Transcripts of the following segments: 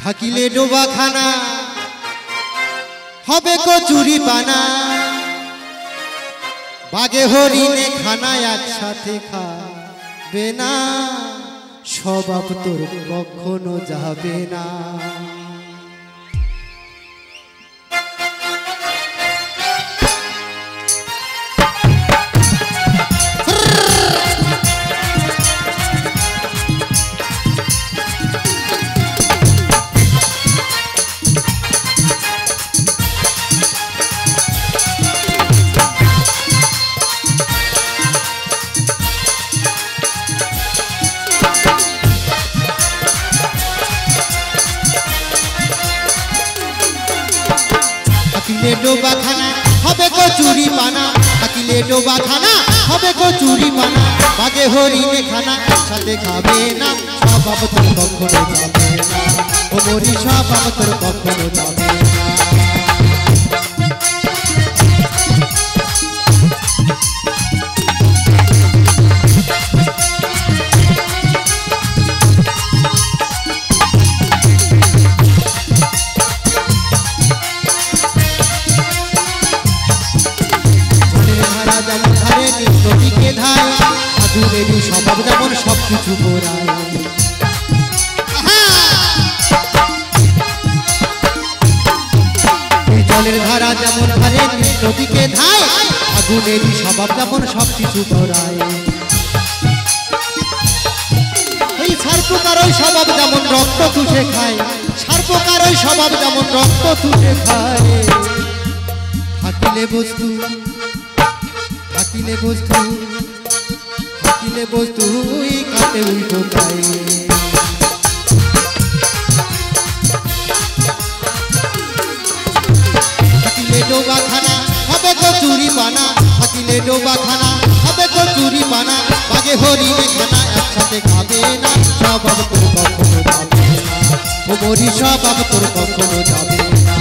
থাকিলে ডোবাখানা হবে কচুরি পানা বাগে হরিণে খানায় একসাথে খাবে না স্বভাব তোর কখনো যাবে না থাকিলে ডোবাখানা হবে কচুরি পানা থাকিলে ডোবাখানা হবে কচুরি পানা বাগে হরিণে খানা একসাথে খাবে না স্বভাব তোর কখনো যাবে না ও মরি স্বভাব তোর কখনো যাবে না স্বভাব যেমন সবকিছু গোড়ায় জলের ধারা যেমন ধারে নদীকে ধায় আগুনেরই স্বভাব যেমন সবকিছু গোড়ায় এই সার্পকারই স্বভাব যেমন রক্ত চুষে খায় সার্পকারই স্বভাব যেমন রক্ত চুষে খায় থাকিলে বস্তু থাকিলে বস্তু থাকিলে বস্তুই কাটে উল্টো পায় থাকিলে ডোবাখানা হবে কচুরি পানা থাকিলে ডোবাখানা হবে কচুরি পানা বাগে হরিণে খানা একসাথে খাবে না স্বভাব তোর কখনো যাবে না ও মরি স্বভাব তোর কখনো যাবে না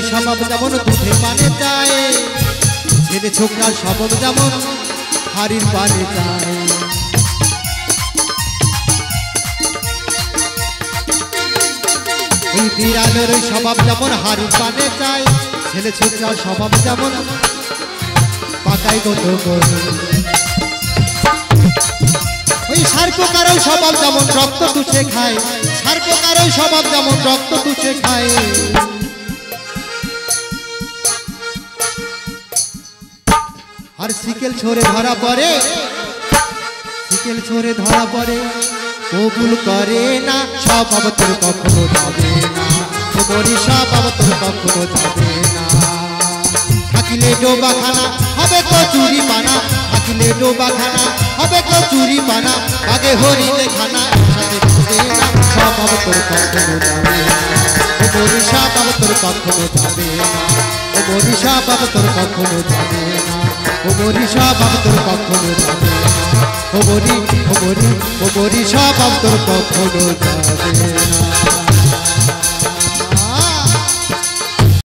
স্বভাব যেমন দুধে পানে চায় ছেলে ছোকরার স্বভাব যেমন হাড়ির পানে চায় ওই বিড়ালের স্বভাব যেমন হাড়ির পানে চায় ছেলে ছোকরার স্বভাব যেমন পাকাই গত করে ওই সার্পকারই স্বভাব যেমন রক্ত চুষে খায় সার্পকারই স্বভাব যেমন রক্ত চুষে খায় আর সিকেল ছোড়ে ধরা পড়ে সিকেল ছোড়ে ধরা পড়ে কবুল করে না স্বভাব তোর কখনো যাবে না ও মরি স্বভাব তোর কখনো যাবে না থাকিলে ডোবাখানা হবে কচুরি পানা থাকিলে ডোবাখানা হবে কচুরি পানা বাগে হরিণে খানা একসাথে খাবে না স্বভাব তোর কখনো যাবে না ও মরি স্বভাব তোর কখনো যাবে না ও মরি স্বভাব তোর কখনো যাবে না ও মরি স্বভাব তোর কখনো যাবে না ও মরি স্বভাব তোর কখনো যাবে না।